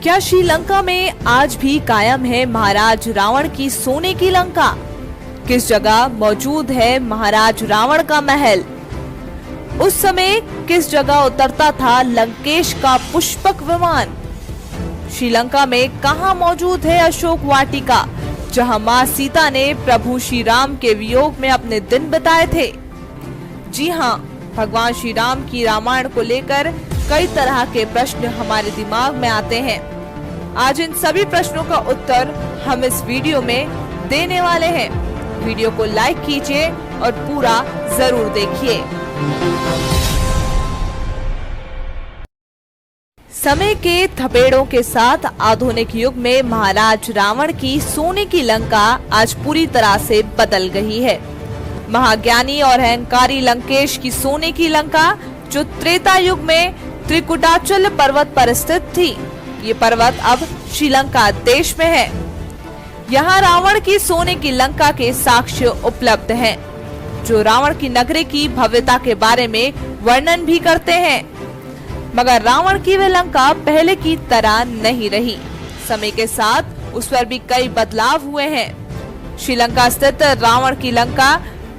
क्या श्रीलंका में आज भी कायम है महाराज रावण की सोने की लंका? किस जगह मौजूद है महाराज रावण का महल? उस समय किस जगह उतरता था लंकेश का पुष्पक विमान? श्रीलंका में कहां मौजूद है अशोक वाटिका, जहां मां सीता ने प्रभु श्री राम के वियोग में अपने दिन बिताए थे? जी हां, भगवान श्री राम की रामायण को लेकर कई तरह के प्रश्न हमारे दिमाग में आते हैं। आज इन सभी प्रश्नों का उत्तर हम इस वीडियो में देने वाले हैं। वीडियो को लाइक कीजिए और पूरा जरूर देखिए। समय के थपेड़ों के साथ आधुनिक युग में महाराज रावण की सोने की लंका आज पूरी तरह से बदल गई है। महाज्ञानी और अहंकारी लंकेश की सोने की लंका, जो त्रेता युग में त्रिकुटाचल पर्वत पर स्थित थी, ये पर्वत अब श्रीलंका देश में है। यहाँ रावण की सोने की लंका के साक्ष्य उपलब्ध हैं, जो रावण की नगरी की भव्यता के बारे में वर्णन भी करते हैं। मगर रावण की वह लंका पहले की तरह नहीं रही। समय के साथ उस पर भी कई बदलाव हुए हैं। श्रीलंका स्थित रावण की लंका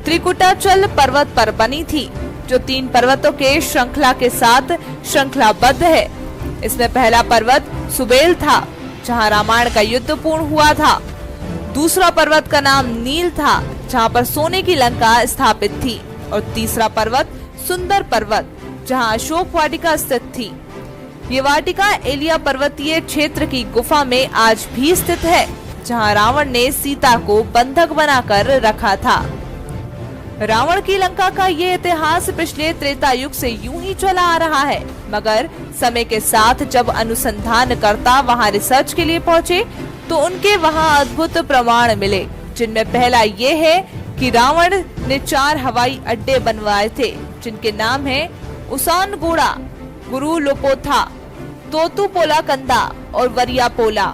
त्रिकुटाचल पर्वत पर बनी थी, जो 3 पर्वतों के श्रृंखला के साथ श्रृंखलाबद्ध है। इसमें पहला पर्वत सुबेल था, जहां रामायण का युद्ध पूर्ण हुआ था। दूसरा पर्वत का नाम नील था, जहां पर सोने की लंका स्थापित थी। और तीसरा पर्वत सुंदर पर्वत, जहां अशोक वाटिका स्थित थी। ये वाटिका एलिया पर्वतीय क्षेत्र की गुफा में आज भी स्थित है, जहां रावण ने सीता को बंधक बनाकर रखा था। रावण की लंका का ये इतिहास पिछले त्रेता युग से यूं ही चला आ रहा है। मगर समय के साथ जब अनुसंधानकर्ता वहां रिसर्च के लिए पहुंचे, तो उनके वहां अद्भुत प्रमाण मिले, जिनमें पहला ये है कि रावण ने 4 हवाई अड्डे बनवाए थे, जिनके नाम हैं उसानगोड़ा, गुरु लोपोथा, तोतुपोला कंदा और वरियापोला।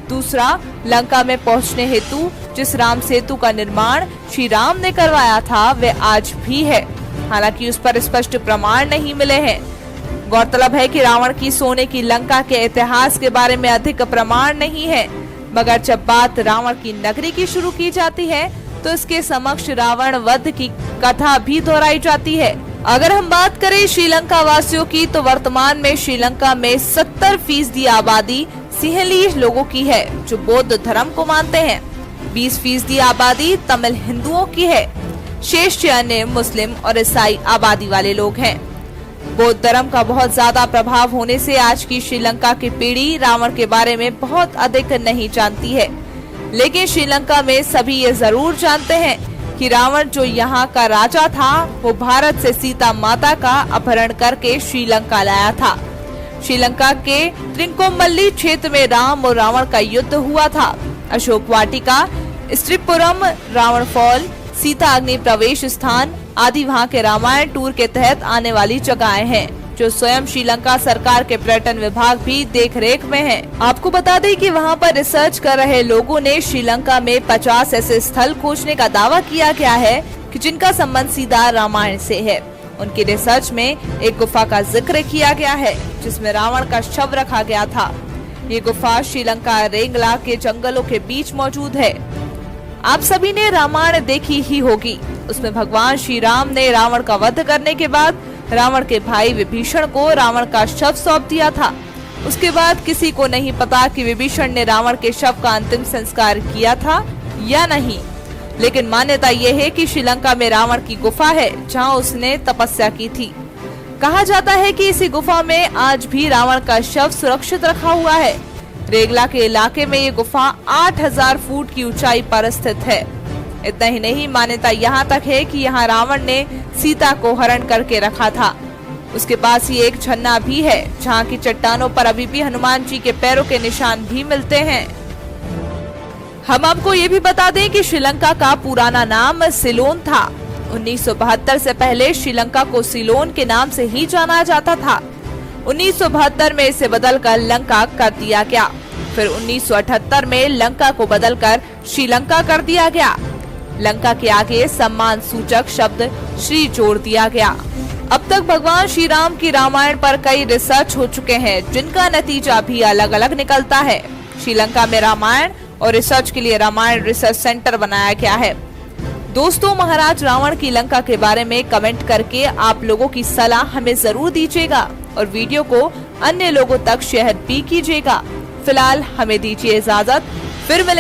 दूसरा, लंका में पहुंचने हेतु जिस राम सेतु का निर्माण श्री राम ने करवाया था, वह आज भी है, हालांकि उस पर स्पष्ट प्रमाण नहीं मिले हैं। गौरतलब है कि रावण की सोने की लंका के इतिहास के बारे में अधिक प्रमाण नहीं है, मगर जब बात रावण की नगरी की शुरू की जाती है, तो इसके समक्ष रावण वध की कथा भी दोहराई जाती है। अगर हम बात करें श्रीलंका वासियों की, तो वर्तमान में श्रीलंका में 70% आबादी सिंहलीज लोगों की है, जो बौद्ध धर्म को मानते हैं। 20% आबादी तमिल हिंदुओं की है। शेष अन्य मुस्लिम और ईसाई आबादी वाले लोग हैं। बौद्ध धर्म का बहुत ज्यादा प्रभाव होने से आज की श्रीलंका की पीढ़ी रावण के बारे में बहुत अधिक नहीं जानती है। लेकिन श्रीलंका में सभी ये जरूर जानते हैं कि रावण जो यहाँ का राजा था, वो भारत से सीता माता का अपहरण करके श्रीलंका लाया था। श्रीलंका के त्रिंकोमल्ली क्षेत्र में राम और रावण का युद्ध हुआ था। अशोक वाटिका, स्त्रीपुरम, रावण फॉल, सीता अग्नि प्रवेश स्थान आदि वहां के रामायण टूर के तहत आने वाली जगहें हैं, जो स्वयं श्रीलंका सरकार के पर्यटन विभाग भी देख रेख में है। आपको बता दें कि वहां पर रिसर्च कर रहे लोगों ने श्रीलंका में 50 ऐसे स्थल खोजने का दावा किया गया है कि जिनका संबंध सीधा रामायण से है। उनकी रिसर्च में एक गुफा का जिक्र किया गया है, जिसमें रावण का शव रखा गया था। ये गुफा श्रीलंका रेंगला के जंगलों के बीच मौजूद है। आप सभी ने रामायण देखी ही होगी। उसमें भगवान श्री राम ने रावण का वध करने के बाद रावण के भाई विभीषण को रावण का शव सौंप दिया था। उसके बाद किसी को नहीं पता कि विभीषण ने रावण के शव का अंतिम संस्कार किया था या नहीं। लेकिन मान्यता यह है कि श्रीलंका में रावण की गुफा है, जहां उसने तपस्या की थी। कहा जाता है कि इसी गुफा में आज भी रावण का शव सुरक्षित रखा हुआ है। रेगला के इलाके में ये गुफा 8000 फुट की ऊंचाई पर स्थित है। इतना ही नहीं, मान्यता यहाँ तक है कि यहाँ रावण ने सीता को हरण करके रखा था। उसके पास ही एक झरना भी है, जहाँ की चट्टानों पर अभी भी हनुमान जी के पैरों के निशान भी मिलते हैं। हम आपको ये भी बता दें कि श्रीलंका का पुराना नाम सिलोन था। 1972 से पहले श्रीलंका को सिलोन के नाम से ही जाना जाता था। 1972 में इसे बदलकर लंका कर दिया गया। फिर 1978 में लंका को बदलकर श्रीलंका कर दिया गया। लंका के आगे सम्मान सूचक शब्द श्री जोड़ दिया गया। अब तक भगवान श्री राम की रामायण पर कई रिसर्च हो चुके हैं, जिनका नतीजा भी अलग अलग निकलता है। श्रीलंका में रामायण और रिसर्च के लिए रामायण रिसर्च सेंटर बनाया गया है। दोस्तों, महाराज रावण की लंका के बारे में कमेंट करके आप लोगों की सलाह हमें जरूर दीजिएगा और वीडियो को अन्य लोगों तक शेयर भी कीजिएगा। फिलहाल हमें दीजिए इजाजत, फिर मिले।